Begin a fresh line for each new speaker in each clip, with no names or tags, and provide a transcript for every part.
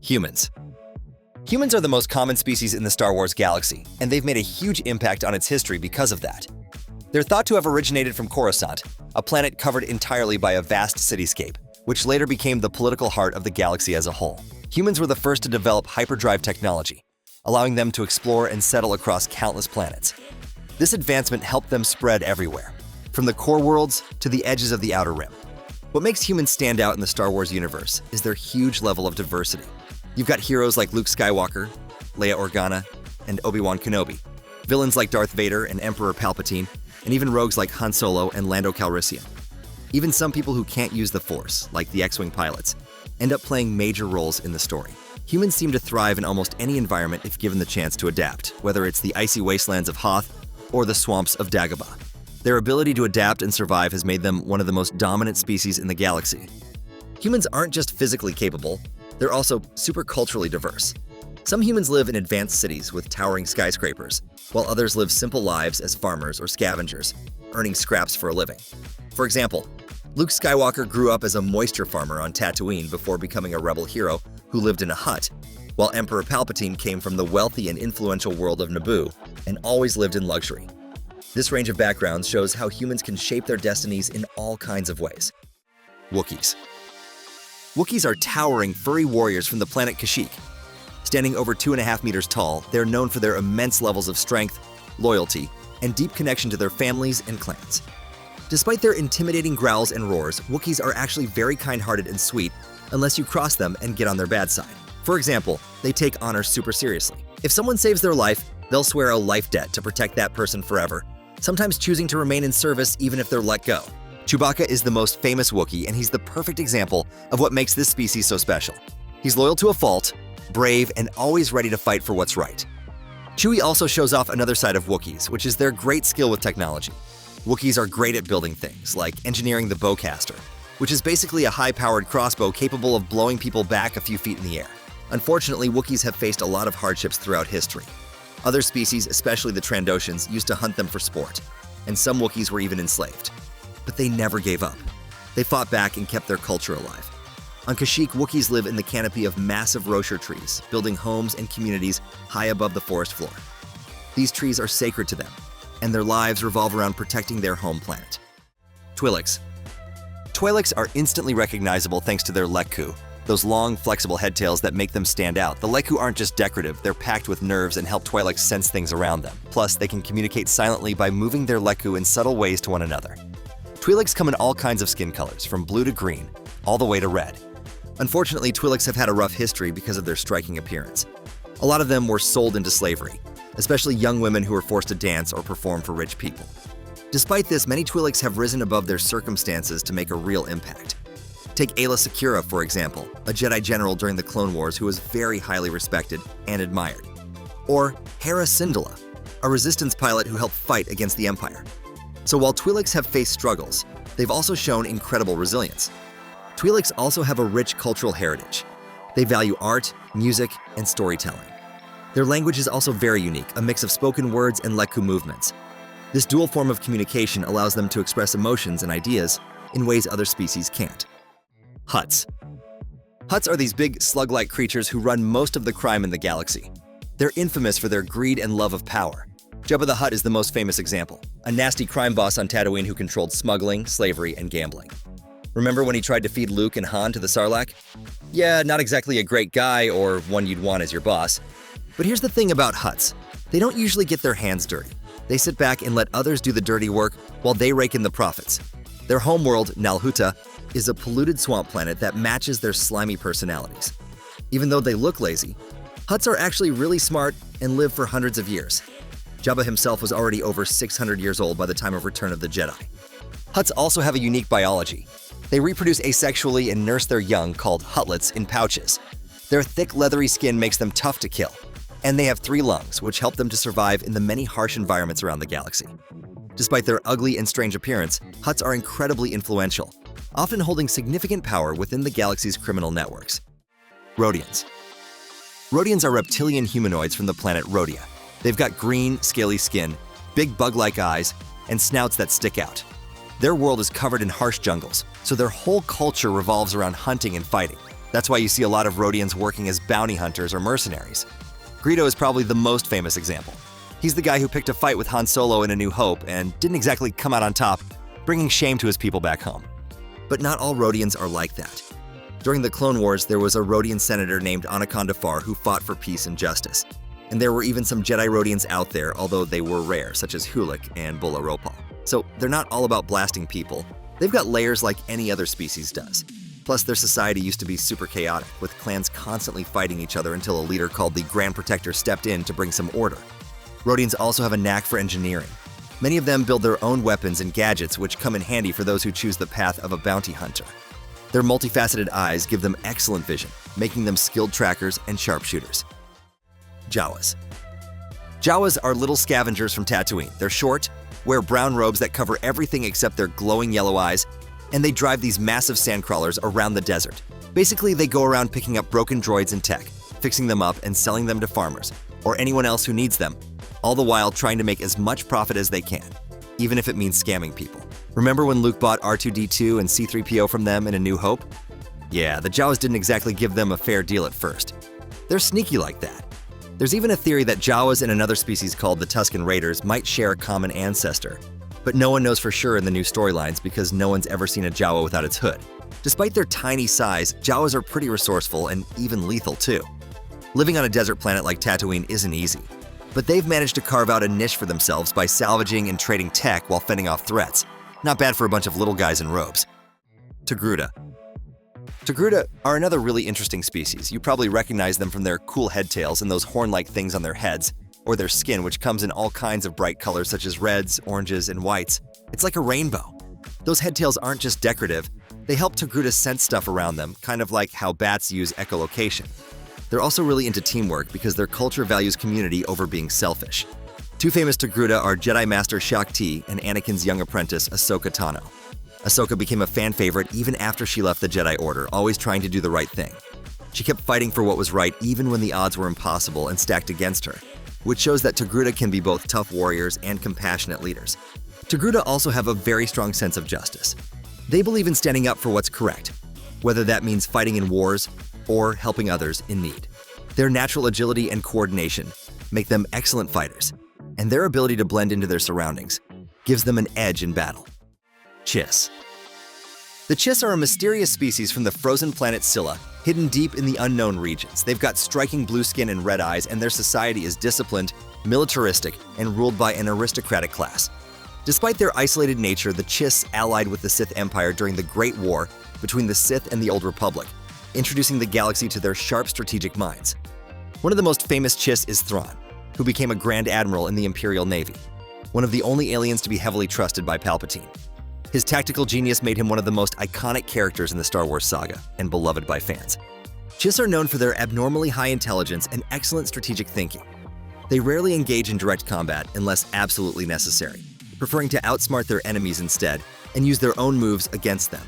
Humans. Humans are the most common species in the Star Wars galaxy, and they've made a huge impact on its history because of that. They're thought to have originated from Coruscant, a planet covered entirely by a vast cityscape, which later became the political heart of the galaxy as a whole. Humans were the first to develop hyperdrive technology, allowing them to explore and settle across countless planets. This advancement helped them spread everywhere, from the core worlds to the edges of the Outer Rim. What makes humans stand out in the Star Wars universe is their huge level of diversity. You've got heroes like Luke Skywalker, Leia Organa, and Obi-Wan Kenobi, villains like Darth Vader and Emperor Palpatine, and even rogues like Han Solo and Lando Calrissian. Even some people who can't use the Force, like the X-Wing pilots, end up playing major roles in the story. Humans seem to thrive in almost any environment if given the chance to adapt, whether it's the icy wastelands of Hoth or the swamps of Dagobah. Their ability to adapt and survive has made them one of the most dominant species in the galaxy. Humans aren't just physically capable, they're also super culturally diverse. Some humans live in advanced cities with towering skyscrapers, while others live simple lives as farmers or scavengers, earning scraps for a living. For example, Luke Skywalker grew up as a moisture farmer on Tatooine before becoming a rebel hero who lived in a hut, while Emperor Palpatine came from the wealthy and influential world of Naboo and always lived in luxury. This range of backgrounds shows how humans can shape their destinies in all kinds of ways. Wookies. Wookies are towering, furry warriors from the planet Kashyyyk. Standing over 2.5 meters tall, they're known for their immense levels of strength, loyalty, and deep connection to their families and clans. Despite their intimidating growls and roars, Wookiees are actually very kind-hearted and sweet unless you cross them and get on their bad side. For example, they take honor super seriously. If someone saves their life, they'll swear a life debt to protect that person forever, sometimes choosing to remain in service even if they're let go. Chewbacca is the most famous Wookiee, and he's the perfect example of what makes this species so special. He's loyal to a fault, brave, and always ready to fight for what's right. Chewie also shows off another side of Wookiees, which is their great skill with technology. Wookiees are great at building things, like engineering the bowcaster, which is basically a high-powered crossbow capable of blowing people back a few feet in the air. Unfortunately, Wookiees have faced a lot of hardships throughout history. Other species, especially the Trandoshans, used to hunt them for sport, and some Wookiees were even enslaved. But they never gave up. They fought back and kept their culture alive. On Kashyyyk, Wookiees live in the canopy of massive rocher trees, building homes and communities high above the forest floor. These trees are sacred to them, and their lives revolve around protecting their home planet. Twilix. Twilix are instantly recognizable thanks to their lekku, those long, flexible head tails that make them stand out. The lekku aren't just decorative, they're packed with nerves and help Twilix sense things around them. Plus, they can communicate silently by moving their lekku in subtle ways to one another. Twilix come in all kinds of skin colors, from blue to green, all the way to red. Unfortunately, Twilix have had a rough history because of their striking appearance. A lot of them were sold into slavery, especially young women who were forced to dance or perform for rich people. Despite this, many Twilix have risen above their circumstances to make a real impact. Take Aayla Secura, for example, a Jedi general during the Clone Wars who was very highly respected and admired. Or Hera Syndulla, a resistance pilot who helped fight against the Empire. So while Twilix have faced struggles, they've also shown incredible resilience. Twilix also have a rich cultural heritage. They value art, music, and storytelling. Their language is also very unique, a mix of spoken words and lekku movements. This dual form of communication allows them to express emotions and ideas in ways other species can't. Hutts. Hutts are these big, slug-like creatures who run most of the crime in the galaxy. They're infamous for their greed and love of power. Jabba the Hutt is the most famous example, a nasty crime boss on Tatooine who controlled smuggling, slavery, and gambling. Remember when he tried to feed Luke and Han to the Sarlacc? Yeah, not exactly a great guy or one you'd want as your boss. But here's the thing about Hutts. They don't usually get their hands dirty. They sit back and let others do the dirty work while they rake in the profits. Their homeworld, Nalhuta, is a polluted swamp planet that matches their slimy personalities. Even though they look lazy, Hutts are actually really smart and live for hundreds of years. Jabba himself was already over 600 years old by the time of Return of the Jedi. Hutts also have a unique biology. They reproduce asexually and nurse their young, called Huttlets, in pouches. Their thick, leathery skin makes them tough to kill. And they have 3 lungs, which help them to survive in the many harsh environments around the galaxy. Despite their ugly and strange appearance, Hutts are incredibly influential, often holding significant power within the galaxy's criminal networks. Rodians. Rodians are reptilian humanoids from the planet Rodia. They've got green, scaly skin, big bug-like eyes, and snouts that stick out. Their world is covered in harsh jungles, so their whole culture revolves around hunting and fighting. That's why you see a lot of Rodians working as bounty hunters or mercenaries. Greedo is probably the most famous example. He's the guy who picked a fight with Han Solo in A New Hope and didn't exactly come out on top, bringing shame to his people back home. But not all Rodians are like that. During the Clone Wars, there was a Rodian senator named Anaconda Farr who fought for peace and justice. And there were even some Jedi Rodians out there, although they were rare, such as Hulik and Bula Ropal. So they're not all about blasting people. They've got layers like any other species does. Plus, their society used to be super chaotic, with clans constantly fighting each other until a leader called the Grand Protector stepped in to bring some order. Rodians also have a knack for engineering. Many of them build their own weapons and gadgets, which come in handy for those who choose the path of a bounty hunter. Their multifaceted eyes give them excellent vision, making them skilled trackers and sharpshooters. Jawas. Jawas are little scavengers from Tatooine. They're short, wear brown robes that cover everything except their glowing yellow eyes, and they drive these massive sandcrawlers around the desert. Basically, they go around picking up broken droids and tech, fixing them up and selling them to farmers, or anyone else who needs them, all the while trying to make as much profit as they can, even if it means scamming people. Remember when Luke bought R2-D2 and C-3PO from them in A New Hope? Yeah, the Jawas didn't exactly give them a fair deal at first. They're sneaky like that. There's even a theory that Jawas and another species called the Tusken Raiders might share a common ancestor, but no one knows for sure in the new storylines because no one's ever seen a Jawa without its hood. Despite their tiny size, Jawas are pretty resourceful and even lethal too. Living on a desert planet like Tatooine isn't easy, but they've managed to carve out a niche for themselves by salvaging and trading tech while fending off threats. Not bad for a bunch of little guys in robes. Toruda. Toruda are another really interesting species. You probably recognize them from their cool head tails and those horn-like things on their heads, or their skin, which comes in all kinds of bright colors such as reds, oranges, and whites. It's like a rainbow. Those head tails aren't just decorative, they help Toruda sense stuff around them, kind of like how bats use echolocation. They're also really into teamwork because their culture values community over being selfish. Two famous Toruda are Jedi Master Shaak Ti and Anakin's young apprentice, Ahsoka Tano. Ahsoka became a fan favorite even after she left the Jedi Order, always trying to do the right thing. She kept fighting for what was right even when the odds were impossible and stacked against her, which shows that Toruda can be both tough warriors and compassionate leaders. Toruda also have a very strong sense of justice. They believe in standing up for what's correct, whether that means fighting in wars or helping others in need. Their natural agility and coordination make them excellent fighters, and their ability to blend into their surroundings gives them an edge in battle. Chiss. The Chiss are a mysterious species from the frozen planet Scylla, hidden deep in the unknown regions. They've got striking blue skin and red eyes, and their society is disciplined, militaristic, and ruled by an aristocratic class. Despite their isolated nature, the Chiss allied with the Sith Empire during the Great War between the Sith and the Old Republic, introducing the galaxy to their sharp strategic minds. One of the most famous Chiss is Thrawn, who became a Grand Admiral in the Imperial Navy, one of the only aliens to be heavily trusted by Palpatine. His tactical genius made him one of the most iconic characters in the Star Wars saga and beloved by fans. Chiss are known for their abnormally high intelligence and excellent strategic thinking. They rarely engage in direct combat unless absolutely necessary, preferring to outsmart their enemies instead and use their own moves against them.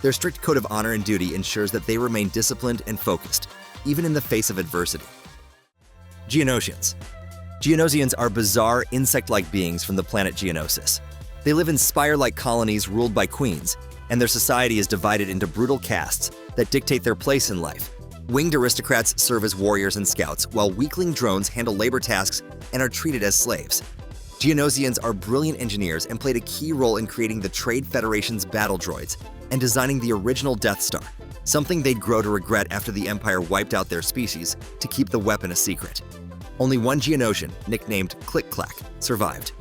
Their strict code of honor and duty ensures that they remain disciplined and focused, even in the face of adversity. Geonosians. Geonosians are bizarre, insect-like beings from the planet Geonosis. They live in spire-like colonies ruled by queens, and their society is divided into brutal castes that dictate their place in life. Winged aristocrats serve as warriors and scouts, while weakling drones handle labor tasks and are treated as slaves. Geonosians are brilliant engineers and played a key role in creating the Trade Federation's battle droids and designing the original Death Star, something they'd grow to regret after the Empire wiped out their species to keep the weapon a secret. Only one Geonosian, nicknamed Click-Clack, survived.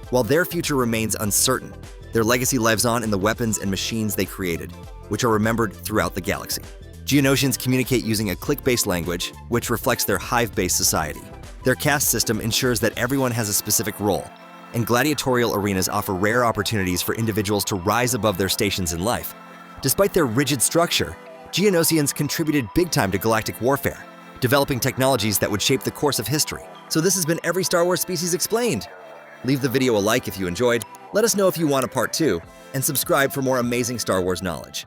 While their future remains uncertain, their legacy lives on in the weapons and machines they created, which are remembered throughout the galaxy. Geonosians communicate using a click-based language, which reflects their hive-based society. Their caste system ensures that everyone has a specific role, and gladiatorial arenas offer rare opportunities for individuals to rise above their stations in life. Despite their rigid structure, Geonosians contributed big time to galactic warfare, developing technologies that would shape the course of history. So this has been every Star Wars species explained. Leave the video a like if you enjoyed, let us know if you want a part 2, and subscribe for more amazing Star Wars knowledge.